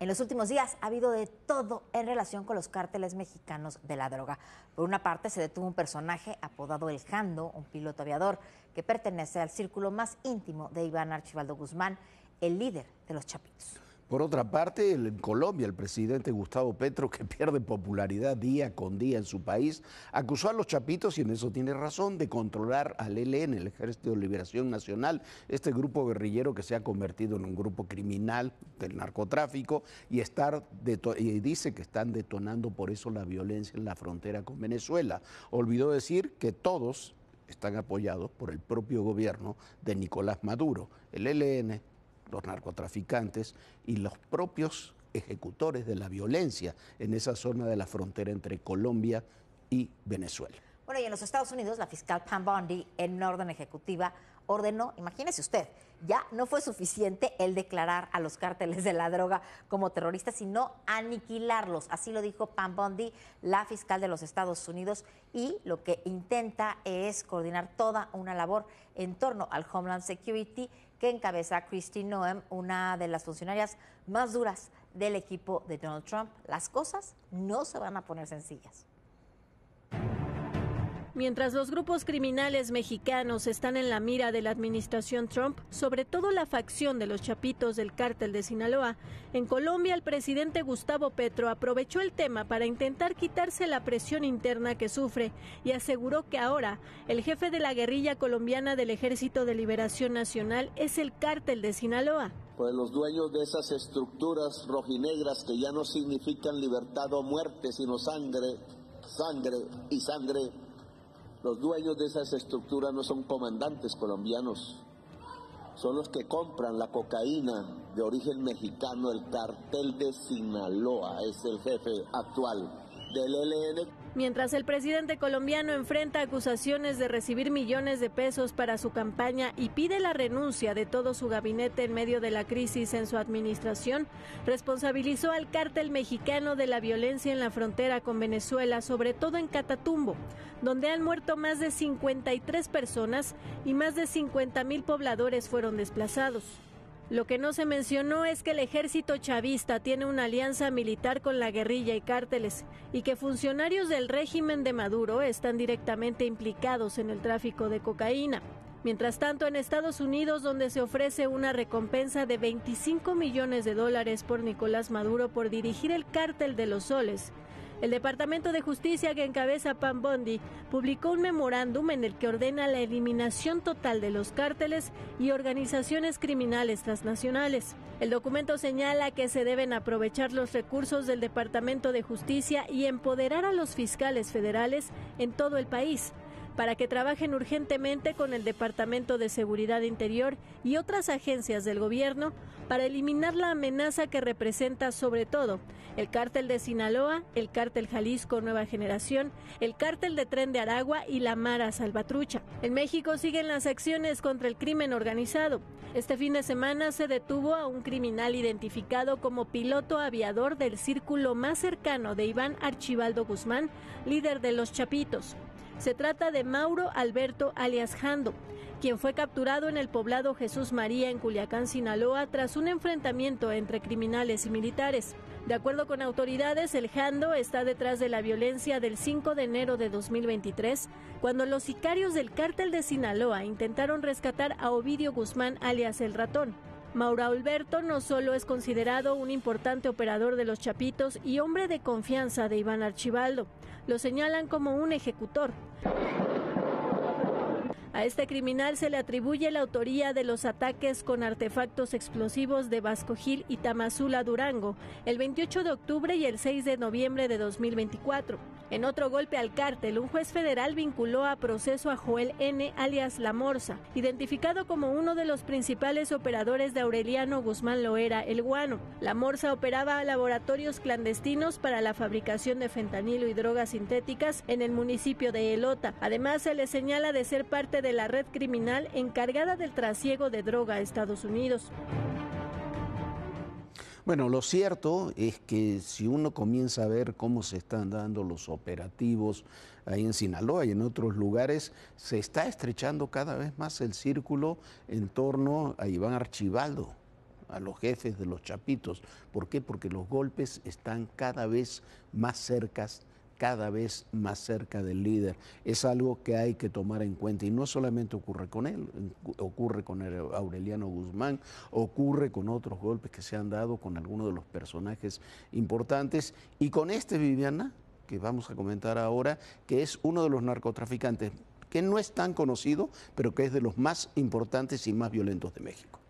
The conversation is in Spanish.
En los últimos días ha habido de todo en relación con los cárteles mexicanos de la droga. Por una parte, se detuvo un personaje apodado El Jando, un piloto aviador que pertenece al círculo más íntimo de Iván Archibaldo Guzmán, el líder de los Chapitos. Por otra parte, en Colombia, el presidente Gustavo Petro, que pierde popularidad día con día en su país, acusó a los Chapitos, y en eso tiene razón, de controlar al ELN, el Ejército de Liberación Nacional, este grupo guerrillero que se ha convertido en un grupo criminal del narcotráfico, y dice que están detonando por eso la violencia en la frontera con Venezuela. Olvidó decir que todos están apoyados por el propio gobierno de Nicolás Maduro, el ELN, los narcotraficantes y los propios ejecutores de la violencia en esa zona de la frontera entre Colombia y Venezuela. Bueno, y en los Estados Unidos, la fiscal Pam Bondi, en una orden ejecutiva, ordenó, imagínese usted, ya no fue suficiente el declarar a los cárteles de la droga como terroristas, sino aniquilarlos. Así lo dijo Pam Bondi, la fiscal de los Estados Unidos, y lo que intenta es coordinar toda una labor en torno al Homeland Security que encabeza Kristi Noem, una de las funcionarias más duras del equipo de Donald Trump. Las cosas no se van a poner sencillas. Mientras los grupos criminales mexicanos están en la mira de la administración Trump, sobre todo la facción de los Chapitos del cártel de Sinaloa, en Colombia el presidente Gustavo Petro aprovechó el tema para intentar quitarse la presión interna que sufre y aseguró que ahora el jefe de la guerrilla colombiana del Ejército de Liberación Nacional es el cártel de Sinaloa. Pues los dueños de esas estructuras rojinegras que ya no significan libertad o muerte, sino sangre, sangre y sangre. Los dueños de esas estructuras no son comandantes colombianos, son los que compran la cocaína de origen mexicano. El cartel de Sinaloa es el jefe actual del ELN. Mientras el presidente colombiano enfrenta acusaciones de recibir millones de pesos para su campaña y pide la renuncia de todo su gabinete en medio de la crisis en su administración, responsabilizó al cártel mexicano de la violencia en la frontera con Venezuela, sobre todo en Catatumbo, donde han muerto más de 53 personas y más de 50,000 pobladores fueron desplazados. Lo que no se mencionó es que el ejército chavista tiene una alianza militar con la guerrilla y cárteles, y que funcionarios del régimen de Maduro están directamente implicados en el tráfico de cocaína. Mientras tanto, en Estados Unidos, donde se ofrece una recompensa de $25 millones por Nicolás Maduro por dirigir el cártel de los Soles, el Departamento de Justicia que encabeza Pam Bondi publicó un memorándum en el que ordena la eliminación total de los cárteles y organizaciones criminales transnacionales. El documento señala que se deben aprovechar los recursos del Departamento de Justicia y empoderar a los fiscales federales en todo el país para que trabajen urgentemente con el Departamento de Seguridad Interior y otras agencias del gobierno para eliminar la amenaza que representa sobre todo el cártel de Sinaloa, el cártel Jalisco Nueva Generación, el cártel de Tren de Aragua y la Mara Salvatrucha. En México siguen las acciones contra el crimen organizado. Este fin de semana se detuvo a un criminal identificado como piloto aviador del círculo más cercano de Iván Archibaldo Guzmán, líder de los Chapitos. Se trata de Mauro Alberto alias Jando, quien fue capturado en el poblado Jesús María en Culiacán, Sinaloa, tras un enfrentamiento entre criminales y militares. De acuerdo con autoridades, el Jando está detrás de la violencia del 5 de enero de 2023, cuando los sicarios del cártel de Sinaloa intentaron rescatar a Ovidio Guzmán alias El Ratón. Mauro Alberto no solo es considerado un importante operador de los Chapitos y hombre de confianza de Iván Archibaldo, lo señalan como un ejecutor. A este criminal se le atribuye la autoría de los ataques con artefactos explosivos de Vasco Gil y Tamazula, Durango, el 28 de octubre y el 6 de noviembre de 2024. En otro golpe al cártel, un juez federal vinculó a proceso a Joel N., alias La Morsa, identificado como uno de los principales operadores de Aureliano Guzmán Loera, el Guano. La Morsa operaba laboratorios clandestinos para la fabricación de fentanilo y drogas sintéticas en el municipio de Elota. Además, se le señala de ser parte de la red criminal encargada del trasiego de droga a Estados Unidos. Bueno, lo cierto es que si uno comienza a ver cómo se están dando los operativos ahí en Sinaloa y en otros lugares, se está estrechando cada vez más el círculo en torno a Iván Archibaldo, a los jefes de los chapitos. ¿Por qué? Porque los golpes están cada vez más cerca del líder. Es algo que hay que tomar en cuenta y no solamente ocurre con él, ocurre con Aureliano Guzmán, ocurre con otros golpes que se han dado con algunos de los personajes importantes y con este, Viviana, que vamos a comentar ahora, que es uno de los narcotraficantes que no es tan conocido, pero que es de los más importantes y más violentos de México.